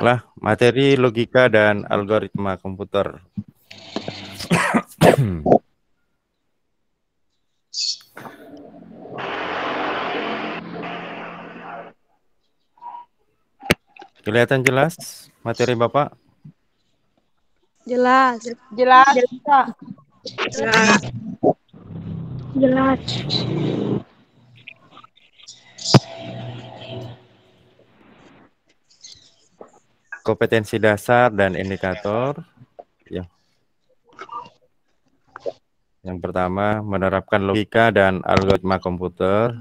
Baiklah, materi logika dan algoritma komputer. Kelihatan jelas materi Bapak? Jelas. Jelas, Pak. Jelas. Jelas. Kompetensi dasar dan indikator. Yang pertama, menerapkan logika dan algoritma komputer.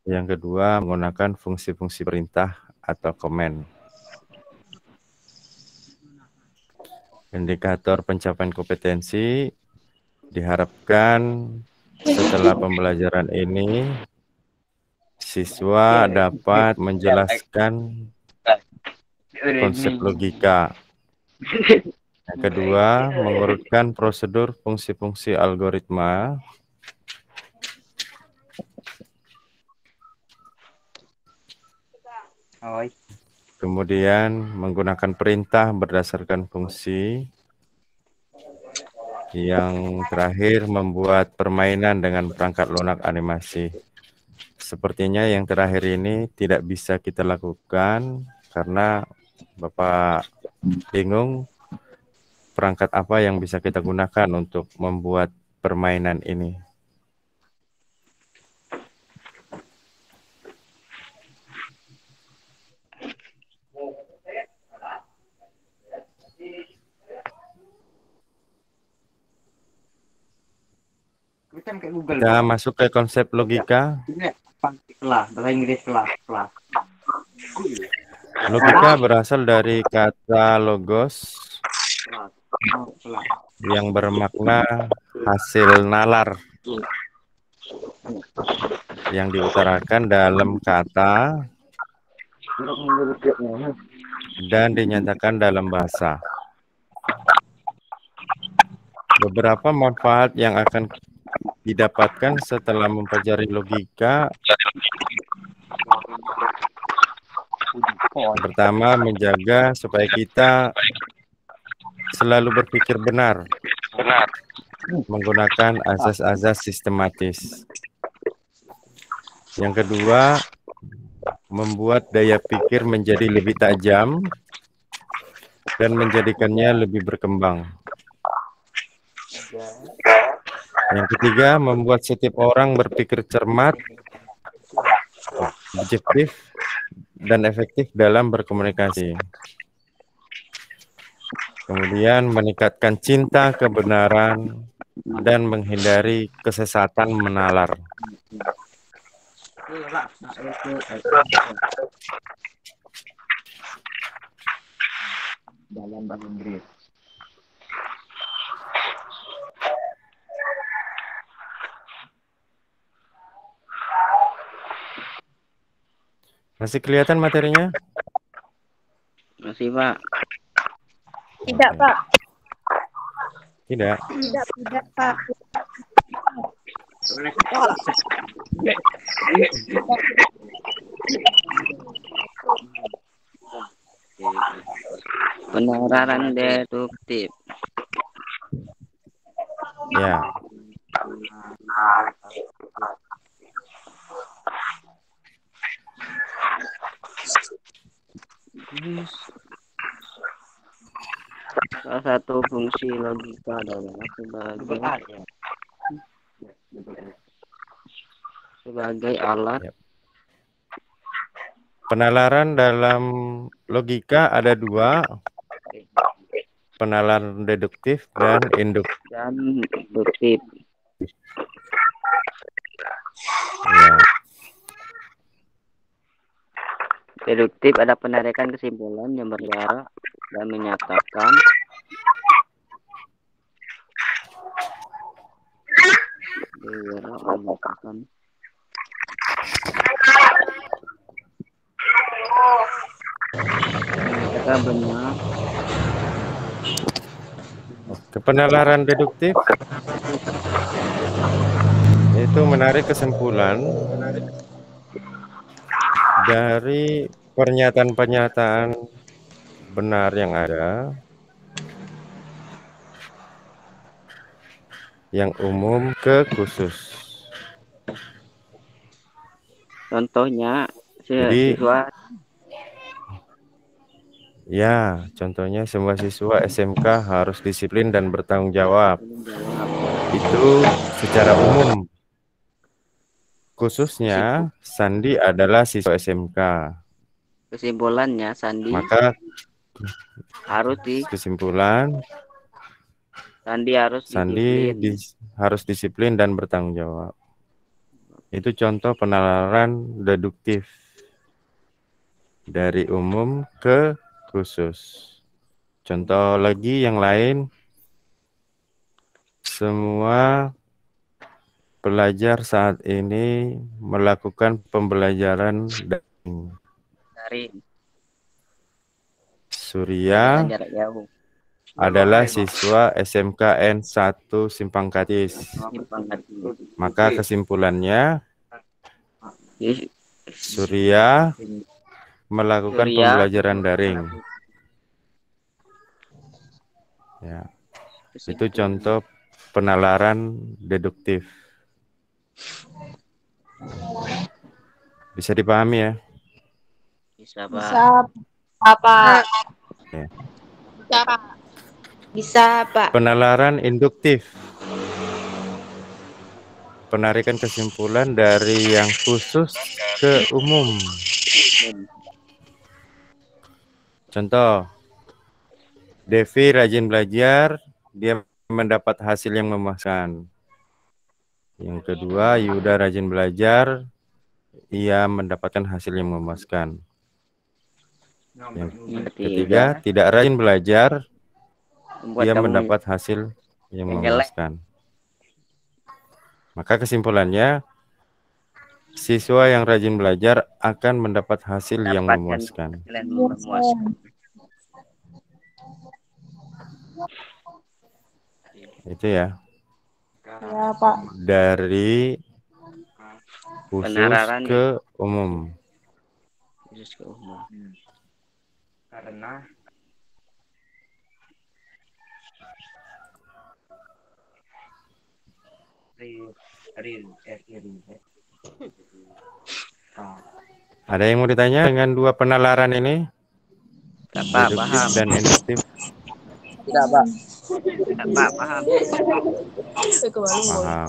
Yang kedua, menggunakan fungsi-fungsi perintah atau command. Indikator pencapaian kompetensi diharapkan setelah pembelajaran ini siswa dapat menjelaskan konsep logika. Yang kedua, mengurutkan prosedur fungsi-fungsi algoritma. Kemudian menggunakan perintah berdasarkan fungsi. Yang terakhir, membuat permainan dengan perangkat lunak animasi. Sepertinya yang terakhir ini tidak bisa kita lakukan karena Bapak bingung perangkat apa yang bisa kita gunakan untuk membuat permainan ini. Kita masuk ke konsep logika. Bahasa Inggris kelas. Logika berasal dari kata logos yang bermakna hasil nalar yang diutarakan dalam kata dan dinyatakan dalam bahasa. Beberapa manfaat yang akan didapatkan setelah mempelajari logika. Pertama, menjaga supaya kita selalu berpikir benar, menggunakan azas-azas sistematis. Yang kedua, membuat daya pikir menjadi lebih tajam dan menjadikannya lebih berkembang. Yang ketiga, membuat setiap orang berpikir cermat, objektif, dan efektif dalam berkomunikasi. Kemudian meningkatkan cinta kebenaran dan menghindari kesesatan menalar. Dalam bahasa Inggris. Masih kelihatan materinya? Masih, Pak. Tidak, Pak. Tidak. Tidak, Pak. Penalaran deduktif. Ya. Salah satu fungsi logika adalah sebagai alat. Penalaran dalam logika ada dua, penalaran deduktif dan induktif. Ya. Deduktif ada penarikan kesimpulan yang berjarak dan menyatakan benar. Penalaran deduktif itu menarik kesimpulan dari pernyataan-pernyataan benar yang ada, yang umum ke khusus. Contohnya Jadi, siswa ya, contohnya semua siswa SMK harus disiplin dan bertanggung jawab. menjawab. Itu secara umum. Khususnya, Sandi adalah siswa SMK. Kesimpulannya Sandi Maka harus kesimpulan, Sandi disiplin. harus disiplin dan bertanggung jawab. Itu contoh penalaran deduktif dari umum ke khusus. Contoh lagi yang lain, semua pelajar saat ini melakukan pembelajaran daring. Dari Surya jarak jauh. adalah siswa SMKN 1 Simpang Katis. Maka kesimpulannya, Surya melakukan pembelajaran daring. Ya, itu contoh penalaran deduktif. Bisa dipahami ya? Bisa, Pak. Bisa, Pak. Ya. Bisa, Pak. Bisa, Pak. Penalaran induktif. Penarikan kesimpulan dari yang khusus ke umum. Contoh, Devi rajin belajar, dia mendapat hasil yang memuaskan. Yang kedua, Yuda rajin belajar, ia mendapatkan hasil yang memuaskan. Yang ketiga, tidak rajin belajar, dia mendapat hasil yang memuaskan. Maka kesimpulannya, siswa yang rajin belajar akan mendapat hasil yang memuaskan. Itu ya. Ya, Pak. Dari khusus Penalaran ke umum. khusus ke umum. Karena Ada yang mau ditanya dengan dua penalaran ini? Pak, Deduktif paham. dan induktif. Tidak, Pak. Pak, paham. Paham.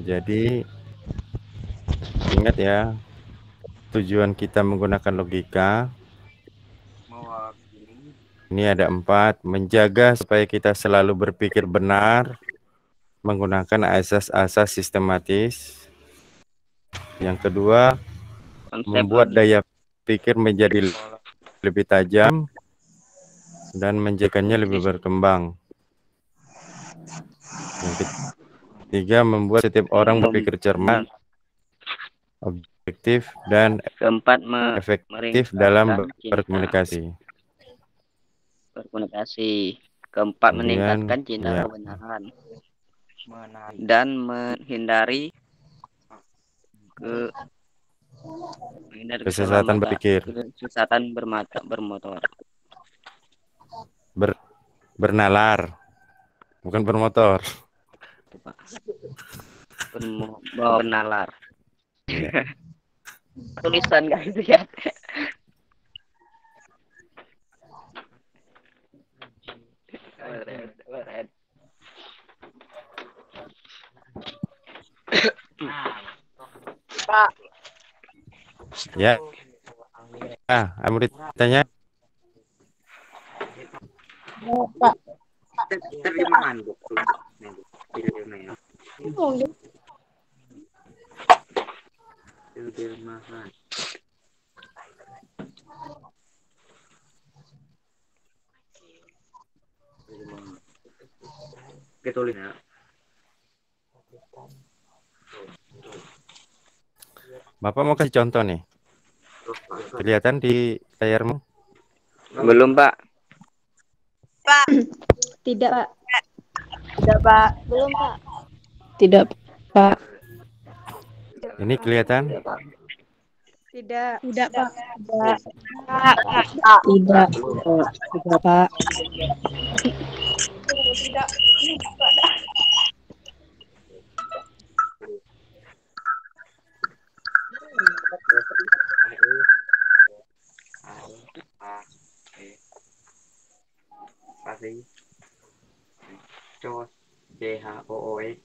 Jadi ingat ya, tujuan kita menggunakan logika ini ada 4, menjaga supaya kita selalu berpikir benar, menggunakan asas-asas sistematis. Yang kedua, membuat daya pikir menjadi lebih tajam dan menjadikannya lebih berkembang. Yang ketiga, membuat setiap orang berpikir cermat, objektif, dan Keempat, efektif dalam berkomunikasi. Keempat, Kemudian, meningkatkan cinta ya, kebenaran dan menghindari kesesatan berpikir. kesesatan bermotor. Bernalar, bukan bermotor. Bernalar. Ya. Tulisan nggak itu ya? Pak. Ya. Mau ditanya? Ya, Pak. terjemahan terjemahan ketulis ya. Bapak mau kasih contoh nih. Kelihatan di layarmu? Belum, Pak. Tidak, Pak. Tidak, Pak. Belum, Pak. Tidak, Pak. Ini kelihatan? Tidak. Tidak, Pak. Tidak. Tidak. Tidak, Pak. Pasti. Cos. CHOOX.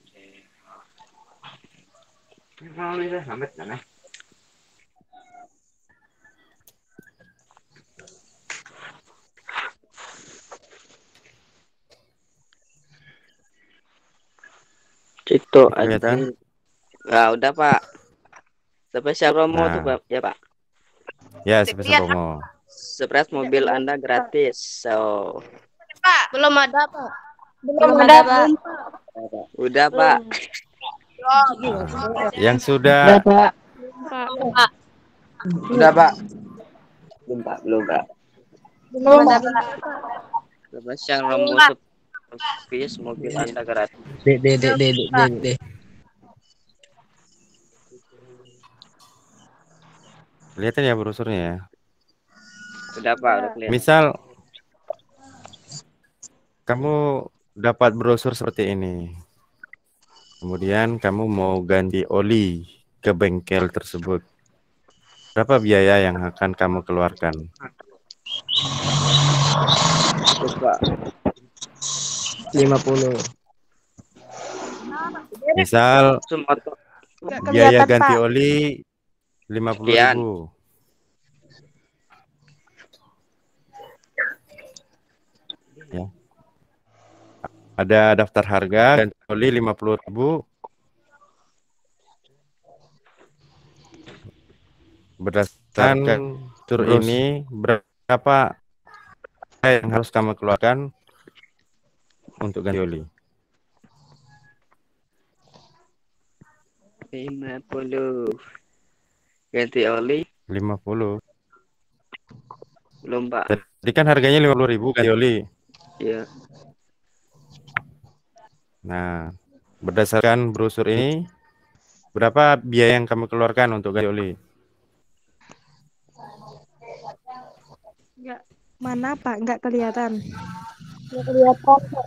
Mau ini sampai sana. Itu Kelihatan? Nah, udah Pak. Spesial promo Nah. tuh Pak, ya Pak. Ya, spesial promo. Surprise mobil Anda gratis. So, Belum ada, Pak. Belum ada, Pak. udah Pak. Yang Tidak, sudah Pak. Pak. Udah, Pak. Belum Pak, belum Pak. Belum ada, Pak. Spesial promo surprise mobil Anda gratis. Dek. kelihatan ya brosurnya ya. Udah Pak, udah kelihatan. Misal kamu dapat brosur seperti ini. Kemudian kamu mau ganti oli ke bengkel tersebut. Berapa biaya yang akan kamu keluarkan? Pak. 50. Misal Sumoto. biaya ganti oli 50.000. Ya. Ada daftar harga ganti oli 50.000. Berdasarkan tur ini berapa yang harus kamu keluarkan untuk ganti oli? 50. Ganti oli 50. belum Pak. Tadi kan harganya 50.000 ganti oli. Iya. Nah, berdasarkan brosur ini berapa biaya yang kamu keluarkan untuk ganti oli? Mana, Pak? Nggak kelihatan. Nggak kelihatan, Pak.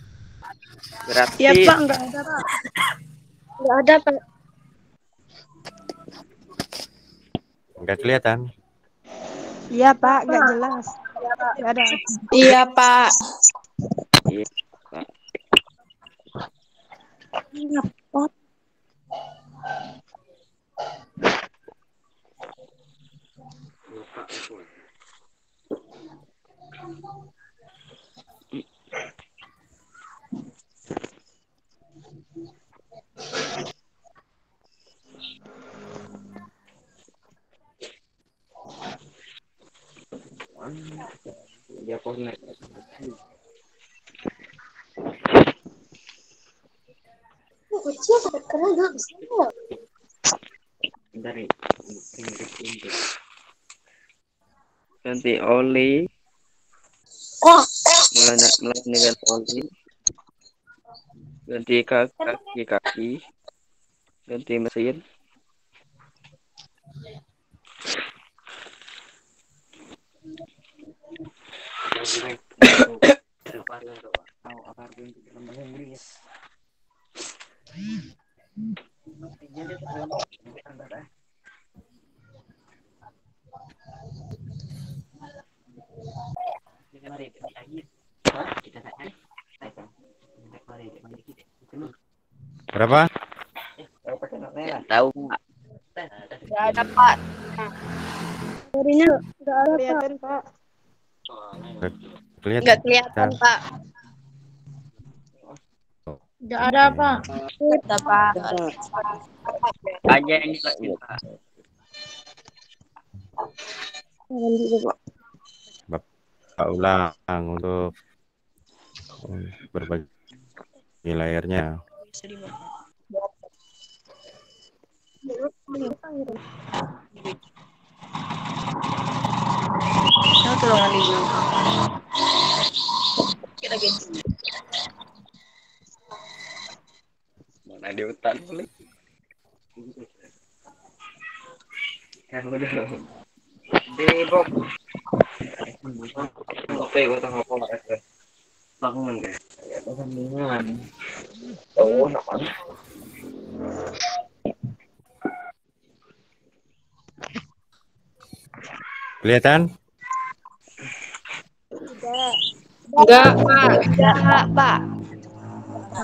Gratis. Ya, Pak. Nggak ada, Pak. Nggak ada, Pak. Enggak kelihatan. Iya, Pak. Nggak jelas. Nggak ada. Iya, Pak. Iya, Pak. Dia connect. Dari Ganti oli. Mulai ganti oli. Ganti kaki. Ganti mesin. Berapa? Nggak tahu Pak. Nggak ada, Pak. Harinya nggak ada, kelihatan, Pak. Kelihatan. Nggak kelihatan, Pak. Nggak ada, Pak. Nggak ada, Pak. Aja yang dijelasin Pak. Bapak ulang untuk berbagi layarnya. Tolongan di belakang. Kita gitu. Kan udah. Di Bob. Oke, gua tahu apa ya. Bangun deh. Ya, bangun. Oh, namanya. Kelihatan? Enggak, Pak. Enggak, Pak.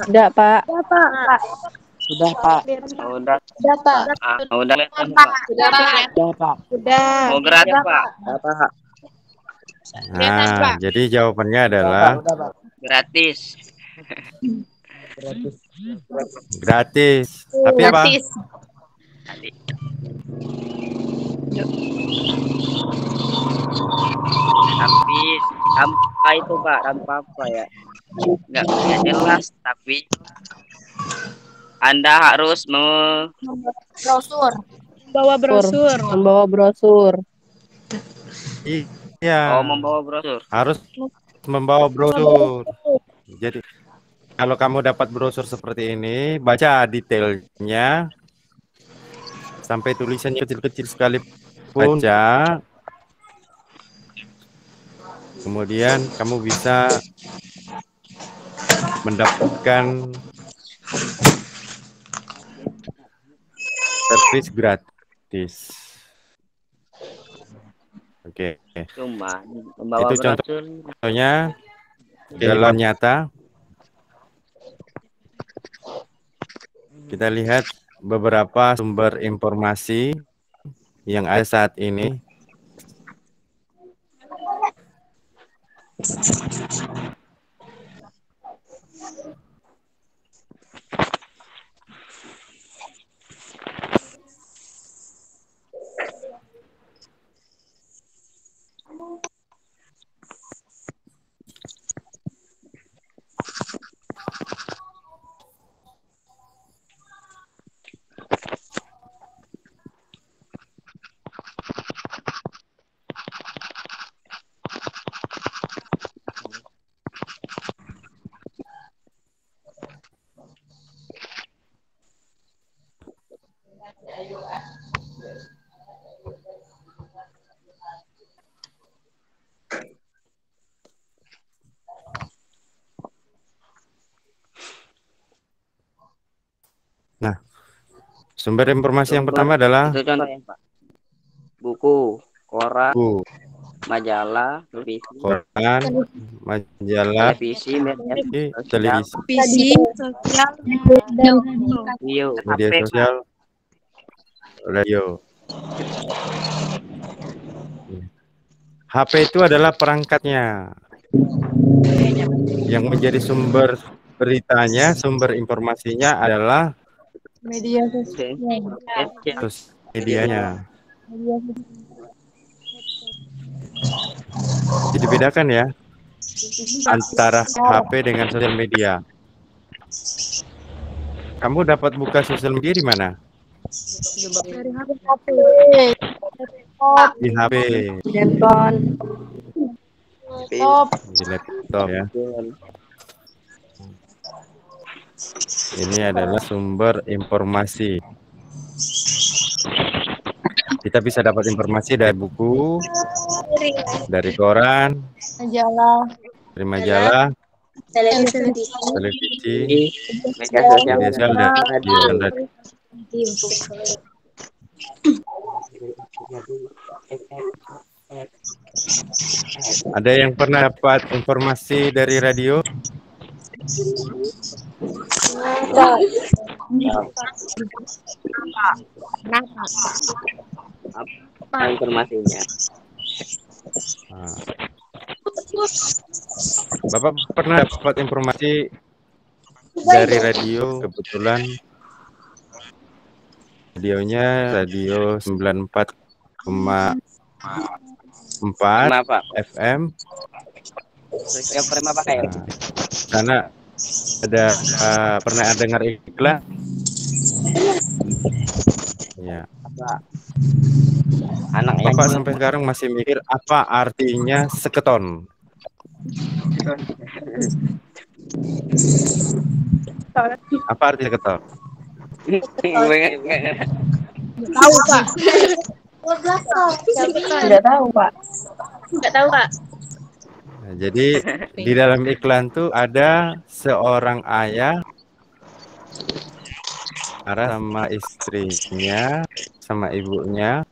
Enggak, Pak. Sudah, Pak. Udah. Udah, Pak. Udah kelihatan, Pak. Sudah, Pak. Udah, Pak. Udah. Mau gratis, Pak. Apa, Pak? Nah, jadi jawabannya adalah Udah, Pak. Gratis. gratis. Tapi apa? Gratis. Tapi tanpa itu, Pak, tanpa apa ya? Nggak jelas, tapi Anda harus Brosur. Bawa brosur. Membawa brosur. Iya. membawa brosur. Harus membawa brosur. Jadi kalau kamu dapat brosur seperti ini, baca detailnya sampai tulisannya kecil-kecil sekali. Baca. Kemudian kamu bisa mendapatkan servis gratis. Oke. Cuma membawa Itu brosur. Contohnya dalam nyata kita lihat beberapa sumber informasi yang ada saat ini. Nah, sumber informasi yang pertama adalah Itu contohnya, Pak. Buku, koran, buku, majalah, televisi, koran, majalah, media televisi, Visi, sosial, dan radio, media HP, sosial, radio. HP itu adalah perangkatnya. Yang menjadi sumber beritanya, sumber informasinya adalah media sosial. medianya. Jadi bedakan ya antara HP dengan sosial media. Kamu dapat buka sosial media di mana? Dari HP. Di HP, Handphone. Laptop. di laptop ya. Ini adalah sumber informasi. Kita bisa dapat informasi dari buku, dari koran, Majalah. dari majalah, televisi, media sosial, media sosial, dan radio. Ada yang pernah dapat informasi dari radio? apa informasinya? Nah. Bapak pernah dapat informasi dari radio? Kebetulan radionya radio 94,4 Kenapa? FM. Yang pernah pakai? Nah, karena ada pernah dengar iklan? Ya. Anak yang Bapak sampai sekarang masih mikir apa artinya seketon? Apa arti seketon? Tahu, Pak. Tidak tahu, Pak. Nggak tahu, Pak. Nah, jadi di dalam iklan tuh ada seorang ayah marah sama istrinya, sama ibunya,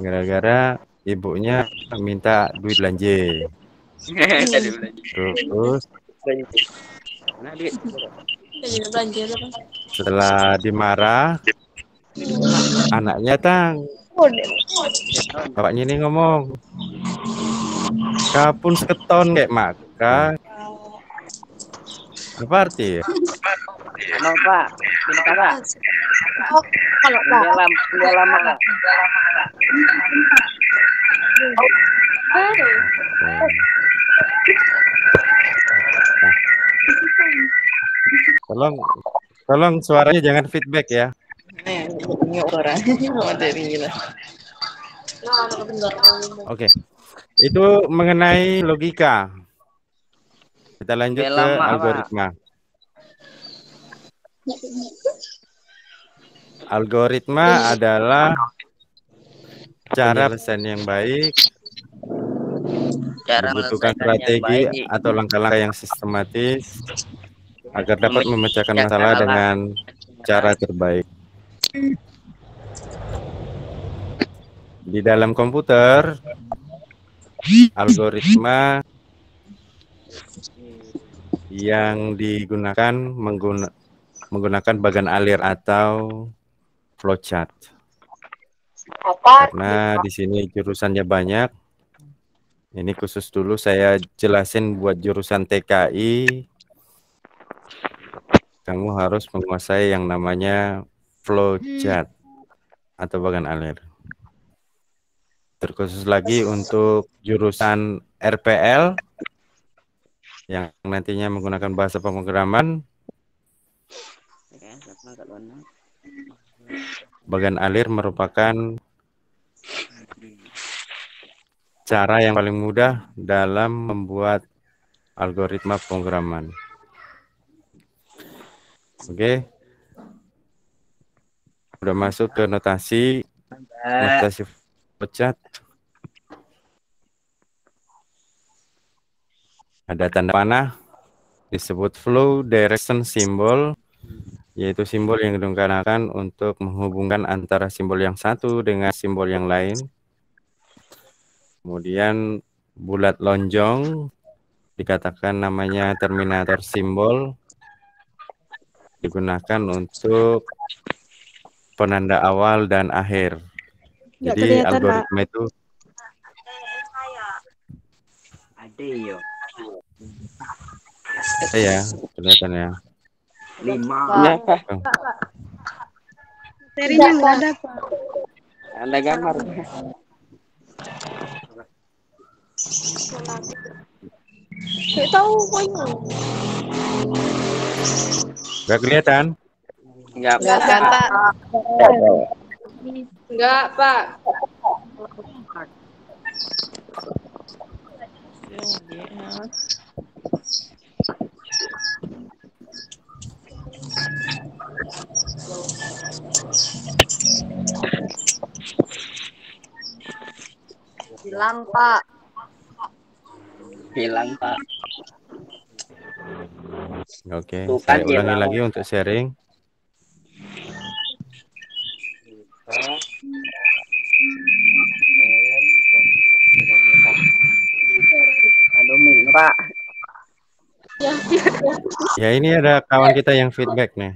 gara-gara ibunya minta duit belanja. Terus setelah dimarah, anaknya bapaknya ini ngomong, kapun seketon kayak maka. Apa arti ya? Ano Pak? Sino ka Pak? Kalau Pak. Pembela Pak. Tolong suaranya jangan feedback ya. Oke. Itu mengenai logika. Kita lanjut ke algoritma. Algoritma adalah cara penyelesaian yang baik, membutuhkan strategi atau langkah-langkah yang sistematis agar dapat memecahkan masalah dengan cara terbaik. Di dalam komputer, algoritma yang digunakan menggunakan bagan alir atau flowchart. Karena di sini jurusannya banyak. Ini khusus dulu saya jelasin buat jurusan TKI. Kamu harus menguasai yang namanya flowchart atau bagan alir. Terkhusus lagi untuk jurusan RPL yang nantinya menggunakan bahasa pemrograman, bagan alir merupakan cara yang paling mudah dalam membuat algoritma pemrograman. Oke. Udah masuk ke notasi flowchart. Ada tanda panah disebut flow direction symbol, yaitu simbol yang digunakan untuk menghubungkan antara simbol yang satu dengan simbol yang lain. Kemudian bulat lonjong dikatakan namanya terminator simbol, digunakan untuk penanda awal dan akhir. Jadi algoritma itu Ada yo. ya kelihatan ya. 5. Materinya nggak ada, Pak. Ada gambar. Nggak tahu, pokoknya. Gak kelihatan? Enggak. Nggak, Pak. Nggak, Pak. Hilang, Pak. Hilang Pak. Oke, Tuh, saya kan ulangi hilang. lagi untuk sharing. Aduh, Pak. Ya ini ada kawan kita yang feedback nih.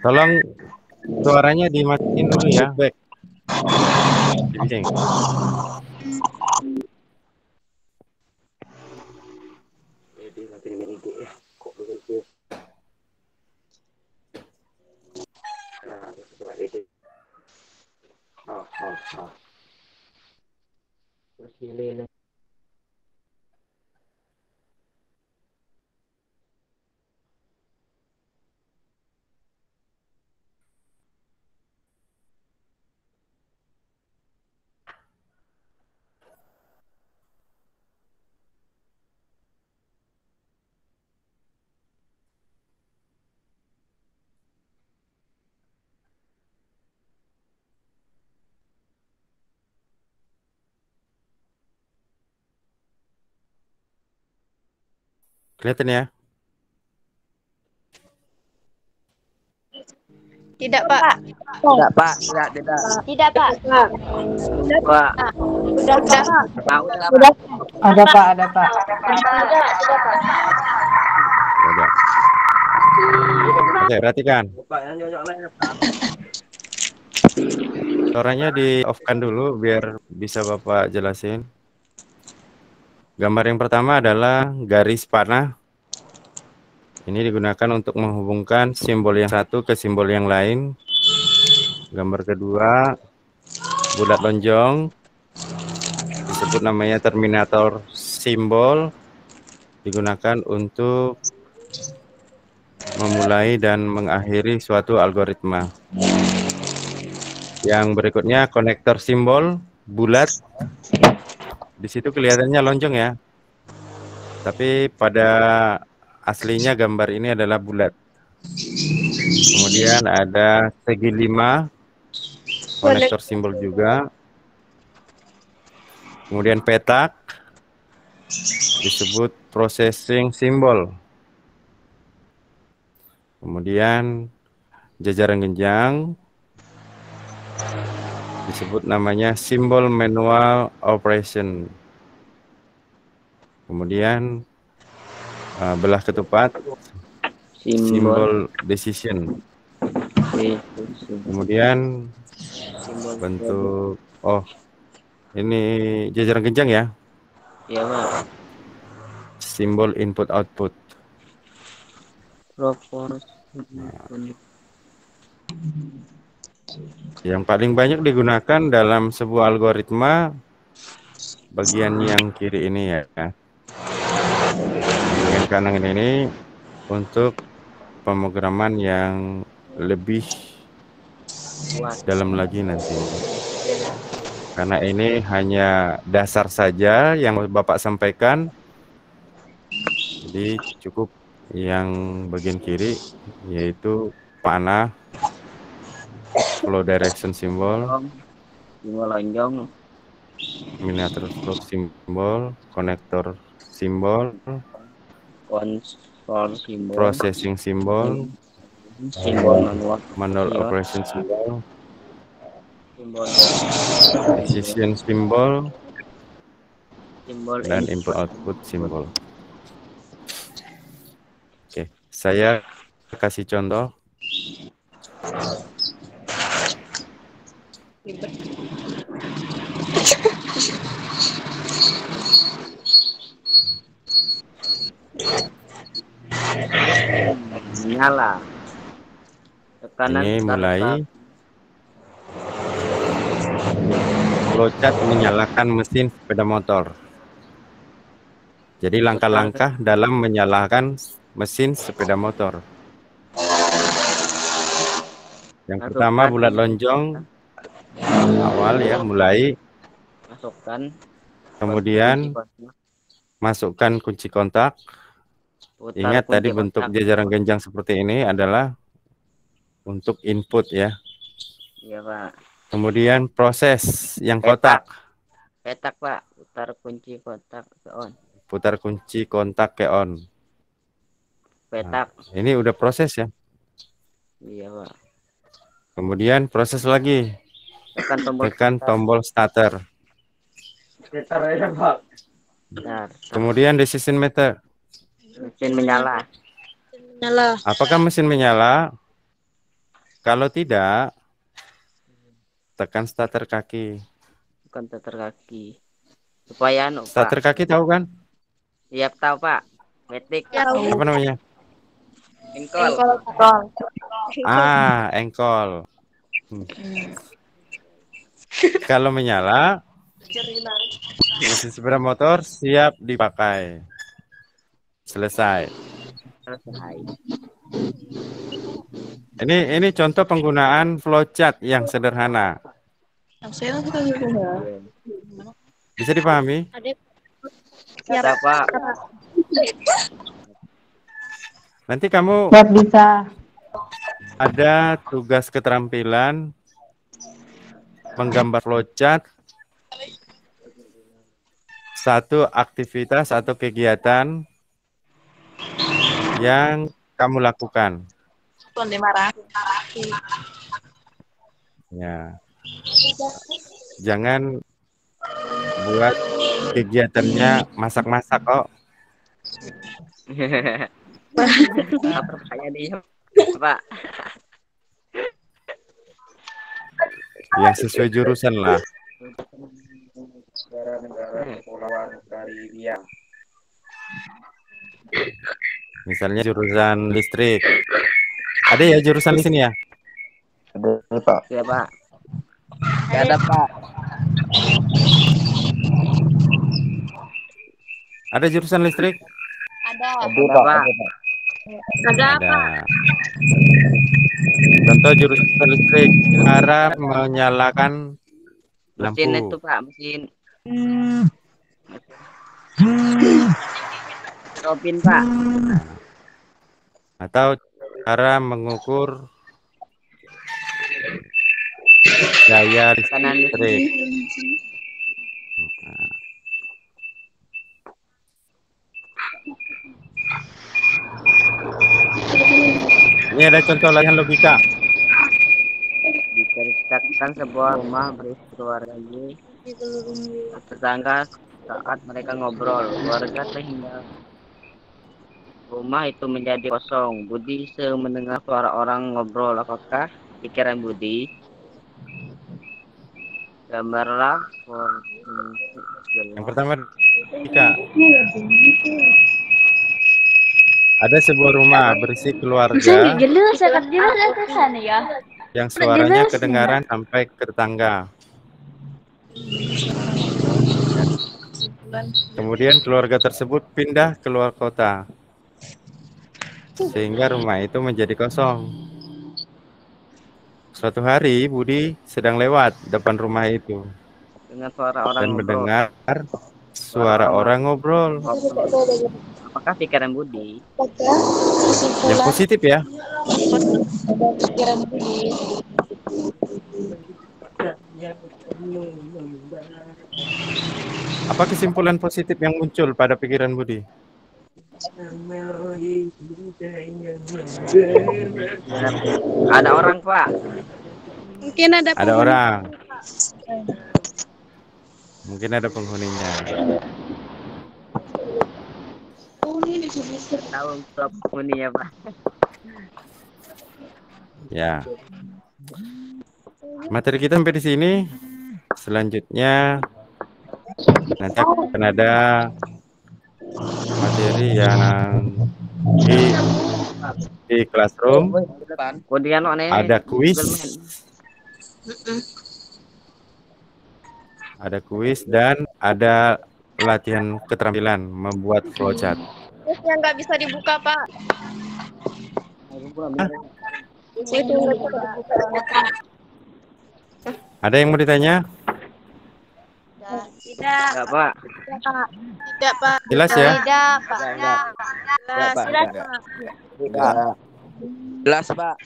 Tolong suaranya dimatiin dulu ya, back. Kelihatan ya? Tidak, Pak. Tidak, Pak. Tidak, tidak. Tidak, Pak. Pak. Udah, Pak. Ah, udah, Pak. Ada Pak, ada Pak. Ada. Oke, perhatikan. Pak, yang cocok lah ya, Pak. Suaranya di off-kan dulu biar bisa Bapak jelasin. Gambar yang pertama adalah garis panah. Ini digunakan untuk menghubungkan simbol yang satu ke simbol yang lain. Gambar kedua, bulat lonjong. Disebut namanya terminator simbol. Digunakan untuk memulai dan mengakhiri suatu algoritma. Yang berikutnya konektor simbol bulat. Di situ kelihatannya lonjong ya. Tapi pada aslinya gambar ini adalah bulat. Kemudian ada segi 5, konektor simbol juga. Kemudian petak, disebut processing simbol. Kemudian jajaran genjang, disebut namanya simbol manual operation. Kemudian belah ketupat, simbol decision. Kemudian bentuk, oh ini jajaran genjang ya, Iya, Pak. simbol input output. Yang paling banyak digunakan dalam sebuah algoritma bagian yang kiri ini ya. Bagian kanan ini untuk pemrograman yang lebih dalam lagi nanti. Karena ini hanya dasar saja yang Bapak sampaikan. Jadi cukup yang bagian kiri yaitu panah, flow direction symbol, Simbol lonjong, miniatur stroke symbol, konektor symbol, konsol simbol, processing symbol, simbol manual operation symbol, simbol decision symbol, simbol dan input output symbol. Oke, saya kasih contoh. Nyala. Tekanan Ini mulai start. flowchart menyalakan mesin sepeda motor. Jadi langkah-langkah dalam menyalakan mesin sepeda motor. Yang pertama bulat lonjong awal ya, mulai. Masukkan. Kemudian masukkan kunci kontak. Ingat tadi bentuk jajaran genjang seperti ini adalah untuk input ya. Iya, Pak. Kemudian proses yang kotak. Petak, Pak. Putar kunci kotak ke on. Putar kunci kontak ke on. Petak. Nah, ini udah proses ya. Iya, Pak. Kemudian proses lagi. Tekan tombol starter. Sekitar aja, Pak. Bentar. Kemudian decision meter. Mesin menyala. Apakah mesin menyala? Kalau tidak, tekan starter kaki. Bukan starter kaki. Supaya anu, Pak. Starter kaki tahu kan? Iya, tahu, Pak. Metik. Apa namanya? Engkol. Ah, engkol. Kalau menyala, mesin sepeda motor siap dipakai. Selesai. Selesai. Ini contoh penggunaan flowchart yang sederhana. Bisa dipahami? Bisa, Pak. Nanti kamu Siap bisa. ada tugas keterampilan menggambar flowchart, satu aktivitas atau kegiatan yang kamu lakukan. Ya. Jangan buat kegiatannya masak-masak kok. Lapar kayak dia, Pak. Yang sesuai jurusan lah. Negara-negara kepulauan Karibia. Misalnya jurusan listrik. Ada ya jurusan di sini ya? Ada Pak. Ya, Pak. Gak ada, Pak. Ada jurusan listrik? Ada. Ada Pak. Ada. Contoh jurusan listrik, cara menyalakan Mesin lampu. itu, Pak, mesin. Robin, Pak. Atau cara mengukur daya Kanan listrik. Ini ada contoh latihan logika. Diceritakan sebuah rumah berisi keluarga ini. Tetangga saat mereka ngobrol, keluarga terhindar. Rumah itu menjadi kosong. Budi mendengar suara orang ngobrol. Apakah pikiran Budi? Gambarlah Yang pertama, logika. Ada sebuah rumah berisi keluarga yang suaranya kedengaran sampai ke tetangga. Kemudian keluarga tersebut pindah keluar kota, sehingga rumah itu menjadi kosong. Suatu hari Budi sedang lewat depan rumah itu dengan suara orang dan ngobrol. mendengar suara orang ngobrol. Apakah pikiran Budi? Yang positif ya. Apa kesimpulan positif yang muncul pada pikiran Budi? Ada orang, Pak. Mungkin ada Ada orang. Mungkin ada penghuninya. Tahu penghuninya, Pak. Ya. Materi kita sampai di sini. Selanjutnya nanti akan ada materi yang di classroom. Kemudian Ada kuis. Ada kuis dan ada latihan keterampilan membuat flowchart. yang nggak bisa dibuka, Pak. Itu nggak bisa dibuka. Ada yang mau ditanya? Tidak. Enggak, Pak. Tidak, Pak. Jelas ya? Tidak, Pak. Jelas. Jelas, Pak.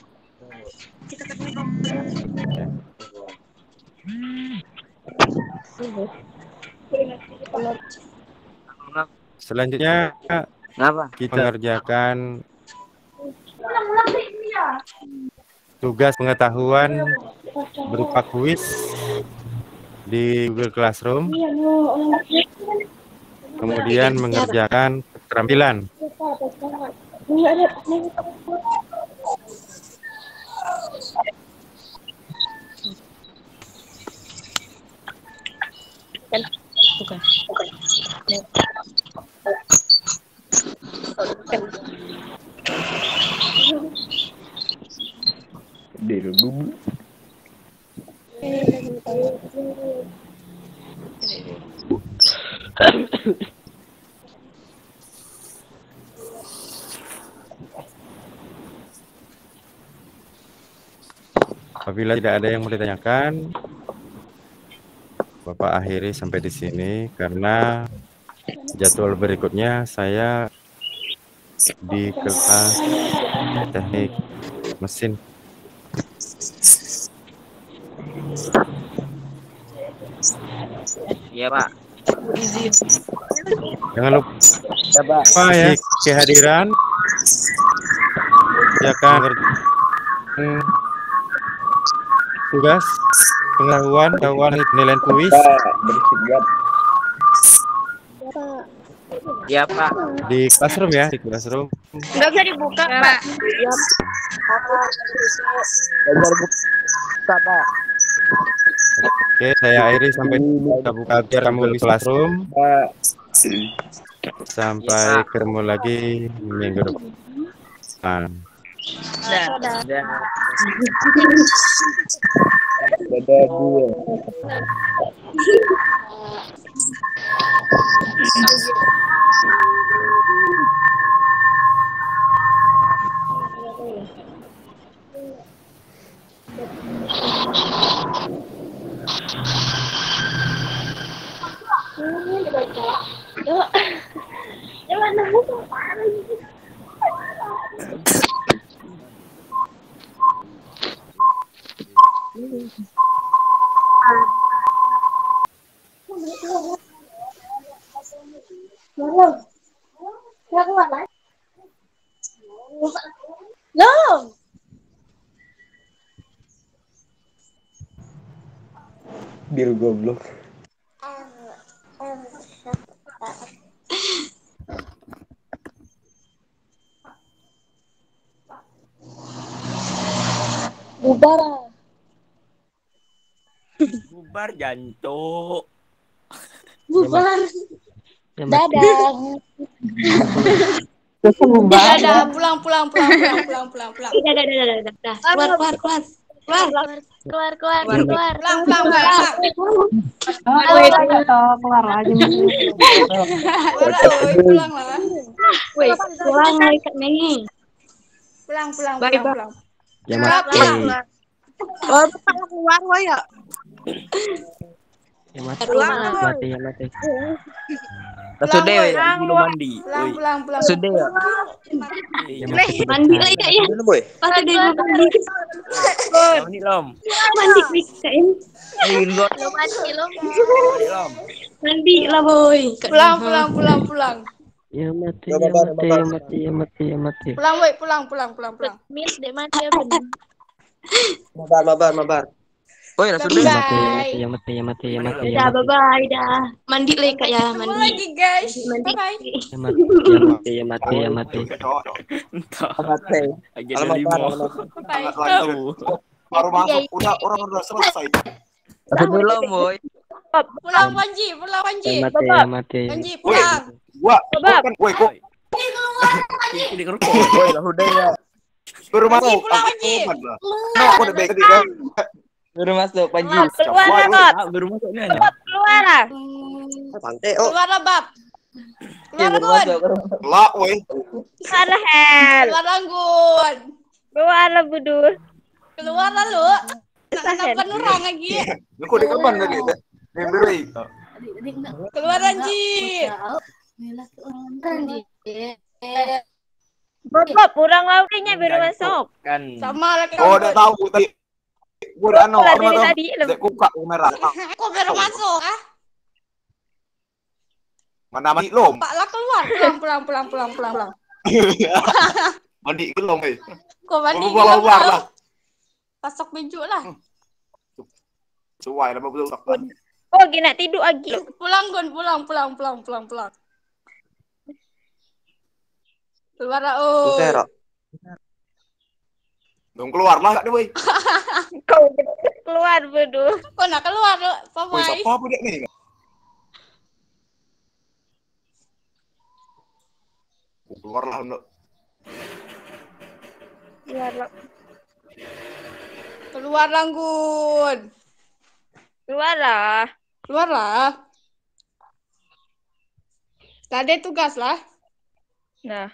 Selanjutnya Kenapa? kita mengerjakan tugas pengetahuan berupa kuis di Google Classroom. Kemudian mengerjakan keterampilan. Apabila tidak ada yang mau ditanyakan, Bapak akhiri sampai di sini karena jadwal berikutnya saya di kelas teknik mesin. Iya, Pak. Jangan lupa ya kehadiran. Silakan tugas pengetahuan penilaian kuis Iya, Pak. di classroom ya, di classroom. Nggak bisa dibuka, Pak. Oke, saya akhiri sampai buka biar kamu di classroom. Sampai ketemu lagi minggu depan. Dadah. Biru goblok. Bubar jantung. Dadah. Dadah, pulang. Dadah. Keluar. Pulang. Keluar aja. Pulang lah. Pulang lagi Kak Mengi. Pulang. Ya Pulang. Keluar, woy ya. Ya mati. Sudah ya, pulang, belum mandi. Pulang. Sudah ya. Ya mati. Mandi lagi Kak ya. Mana, boy? Pas ada yang mandi. Mandi, Lom. Mandi Kak ya. Ilot. Lom. Mandi lah boy. Pulang. Ya mati. Pulang, woy, pulang. Miss dek mati ya bener. Mabar. Oh ya, sudah. Ya mati. Dah bye dah. Mandi lagi Kak ya, Ketemu mandi. lagi, guys. Mandi. Bye. Ya mati. Entah. Lagi ada 5. Bye. Tahu. Baru masuk, orang udah selesai. Sudah, Lom, boy. Pulang, Panji. Ya mati. Panji, pulang. Gua kan, woi kok Ini kerupuk. Boy, lah udah ya. baru masuk. pulang, Panji. No, aku udah baik tadi kan. Baru masuk, Panji. Baru masuk nih. Keluar lah. Santai, oh. Keluar lah, Bab. Keluar, Baru Gun. masuk. Lah, woi. Keluar lah, Gun. Keluar lah budul. Keluar lah, lu. Kenapa orang lagi? Aku di kapan tadi? Memberi. Keluar, Anji. Bapak kurang lauknya baru masuk. Kan. Sama lah Oh, udah tahu tadi. Gua udah anu, Lah, apa dari tuh? tadi, Lem. Dek kuka merah. Kok baru masuk, ah? Mana mandi lom? Pak lah keluar. Pulang. Mandi belum, eh. Kok mandi Keluar lah. Pasok baju lah. Suai lah betul tak. Oh, gina tidur lagi. Pulang, Gun. Pulang. Keluar lah, oh. Dong keluar lah, deh, woi. Kau keluar budul. Kok nak keluar, lu? Woi, Pamai. siapa budak ni? Keluar lah, Ndok. Keluar lah, Gun. Keluarlah. Keluarlah. Tadi tugas lah. Nah,